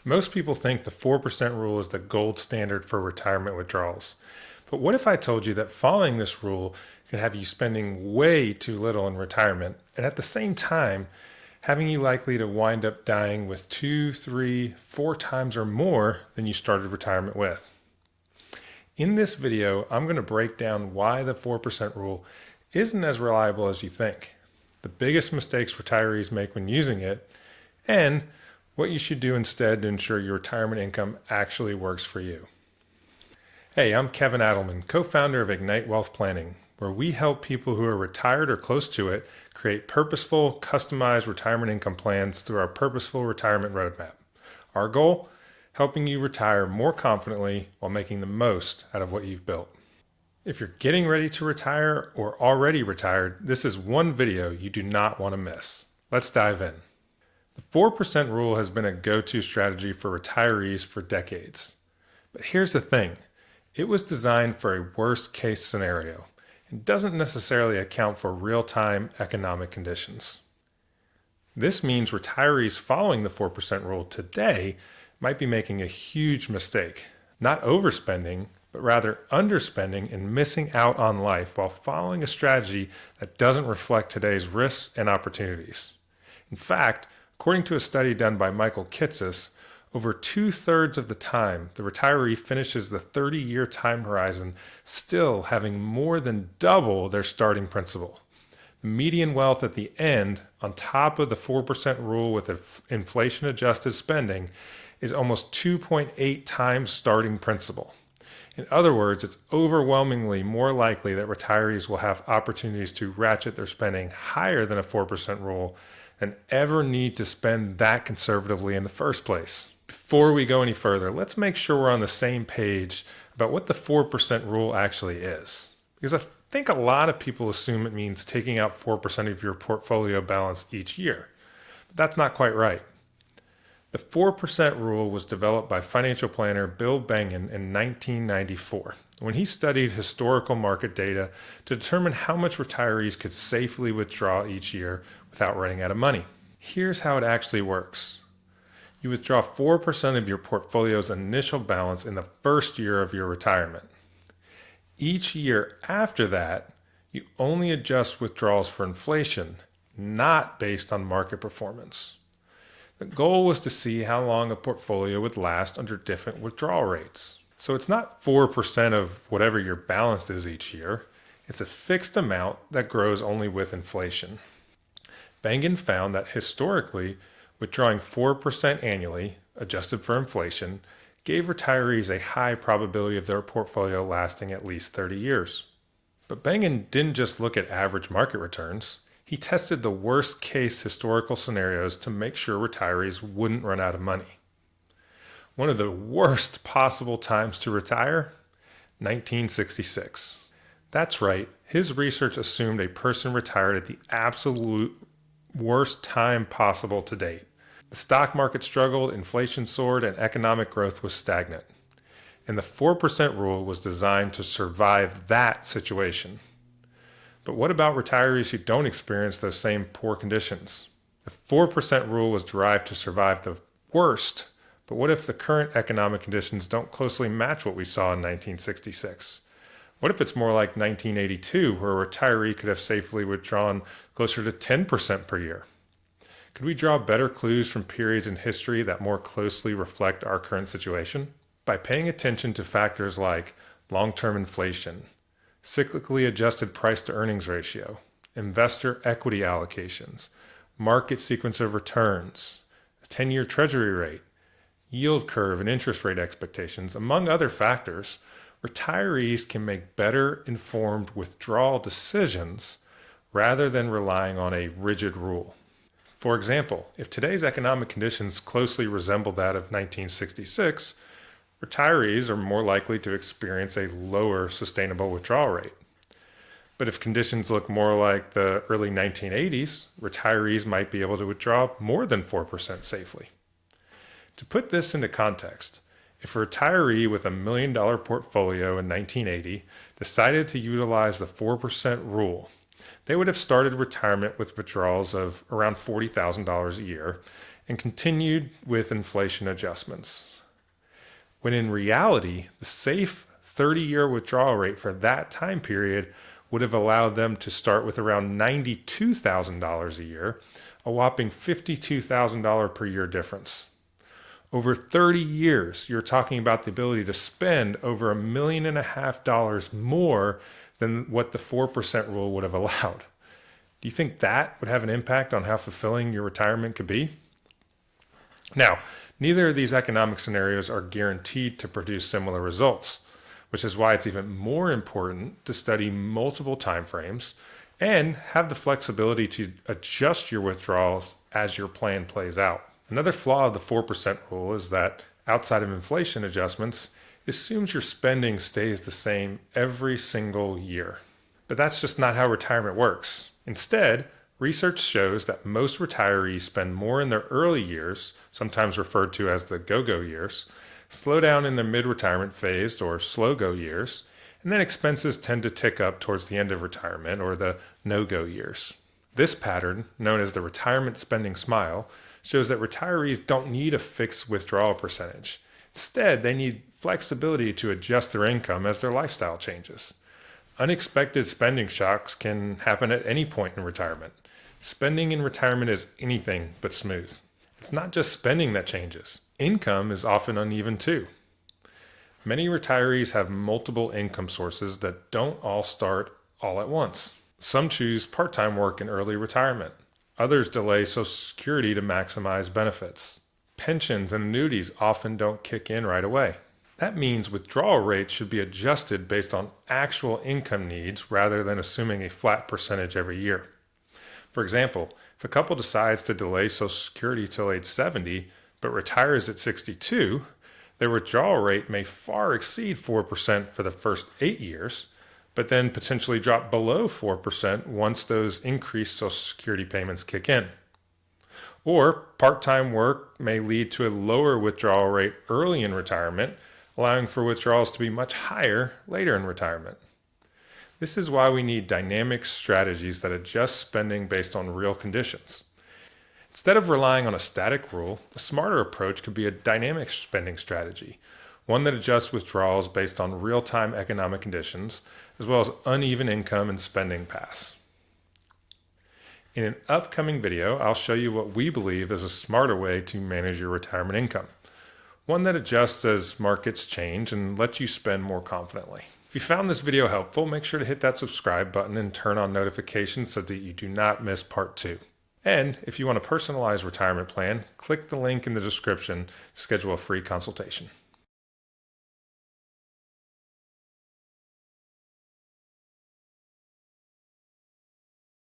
Most people think the 4% rule is the gold standard for retirement withdrawals. But what if I told you that following this rule could have you spending way too little in retirement and at the same time having you likely to wind up dying with two, three, four times or more than you started retirement with? In this video, I'm going to break down why the 4% rule isn't as reliable as you think, the biggest mistakes retirees make when using it, and what you should do instead to ensure your retirement income actually works for you. Hey, I'm Kevin Adelman, co-founder of Ignite Wealth Planning, where we help people who are retired or close to it create purposeful, customized retirement income plans through our Purposeful Retirement Roadmap. Our goal? Helping you retire more confidently while making the most out of what you've built. If you're getting ready to retire or already retired, this is one video you do not want to miss. Let's dive in. The 4% rule has been a go-to strategy for retirees for decades. But here's the thing. It was designed for a worst-case scenario and doesn't necessarily account for real-time economic conditions. This means retirees following the 4% rule today might be making a huge mistake, not overspending, but rather underspending and missing out on life while following a strategy that doesn't reflect today's risks and opportunities. In fact, according to a study done by Michael Kitces, over 2/3 of the time, the retiree finishes the 30-year time horizon still having more than double their starting principal. The median wealth at the end, on top of the 4% rule with inflation-adjusted spending, is almost 2.8 times starting principal. In other words, it's overwhelmingly more likely that retirees will have opportunities to ratchet their spending higher than a 4% rule than ever need to spend that conservatively in the first place. Before we go any further, let's make sure we're on the same page about what the 4% rule actually is. Because I think a lot of people assume it means taking out 4% of your portfolio balance each year. But that's not quite right. The 4% rule was developed by financial planner Bill Bengen in 1994 when he studied historical market data to determine how much retirees could safely withdraw each year without running out of money. Here's how it actually works. You withdraw 4% of your portfolio's initial balance in the first year of your retirement. Each year after that, you only adjust withdrawals for inflation, not based on market performance. The goal was to see how long a portfolio would last under different withdrawal rates. So it's not 4% of whatever your balance is each year. It's a fixed amount that grows only with inflation. Bengen found that historically, withdrawing 4% annually, adjusted for inflation, gave retirees a high probability of their portfolio lasting at least 30 years. But Bengen didn't just look at average market returns. He tested the worst case historical scenarios to make sure retirees wouldn't run out of money. One of the worst possible times to retire? 1966. That's right, his research assumed a person retired at the absolute worst time possible to date. The stock market struggled, inflation soared, and economic growth was stagnant. And the 4% rule was designed to survive that situation. But what about retirees who don't experience those same poor conditions? The 4% rule was derived to survive the worst, but what if the current economic conditions don't closely match what we saw in 1966? What if it's more like 1982, where a retiree could have safely withdrawn closer to 10% per year? Could we draw better clues from periods in history that more closely reflect our current situation? By paying attention to factors like long-term inflation, cyclically adjusted price-to-earnings ratio, investor equity allocations, market sequence of returns, a 10-year treasury rate, yield curve and interest rate expectations, among other factors, retirees can make better informed withdrawal decisions rather than relying on a rigid rule. For example, if today's economic conditions closely resemble that of 1966, retirees are more likely to experience a lower sustainable withdrawal rate. But if conditions look more like the early 1980s, retirees might be able to withdraw more than 4% safely. To put this into context, if a retiree with $1 million portfolio in 1980 decided to utilize the 4% rule, they would have started retirement with withdrawals of around $40,000 a year and continued with inflation adjustments. When in reality, the safe 30-year withdrawal rate for that time period would have allowed them to start with around $92,000 a year, a whopping $52,000 per year difference. Over 30 years, you're talking about the ability to spend over $1.5 million more than what the 4% rule would have allowed. Do you think that would have an impact on how fulfilling your retirement could be? Now, neither of these economic scenarios are guaranteed to produce similar results, which is why it's even more important to study multiple timeframes and have the flexibility to adjust your withdrawals as your plan plays out. Another flaw of the 4% rule is that outside of inflation adjustments, it assumes your spending stays the same every single year. But that's just not how retirement works. Instead, research shows that most retirees spend more in their early years, sometimes referred to as the go-go years, slow down in the mid-retirement phase or slow-go years, and then expenses tend to tick up towards the end of retirement or the no-go years. This pattern, known as the retirement spending smile, shows that retirees don't need a fixed withdrawal percentage. Instead, they need flexibility to adjust their income as their lifestyle changes. Unexpected spending shocks can happen at any point in retirement. Spending in retirement is anything but smooth. It's not just spending that changes. Income is often uneven too. Many retirees have multiple income sources that don't all start all at once. Some choose part-time work in early retirement. Others delay Social Security to maximize benefits. Pensions and annuities often don't kick in right away. That means withdrawal rates should be adjusted based on actual income needs rather than assuming a flat percentage every year. For example, if a couple decides to delay Social Security till age 70 but retires at 62, their withdrawal rate may far exceed 4% for the first 8 years, but then potentially drop below 4% once those increased Social Security payments kick in. Or part-time work may lead to a lower withdrawal rate early in retirement, allowing for withdrawals to be much higher later in retirement. This is why we need dynamic strategies that adjust spending based on real conditions. Instead of relying on a static rule, a smarter approach could be a dynamic spending strategy, one that adjusts withdrawals based on real-time economic conditions, as well as uneven income and spending paths. In an upcoming video, I'll show you what we believe is a smarter way to manage your retirement income, one that adjusts as markets change and lets you spend more confidently. If you found this video helpful, make sure to hit that subscribe button and turn on notifications so that you do not miss part 2. And if you want a personalized retirement plan, click the link in the description to schedule a free consultation.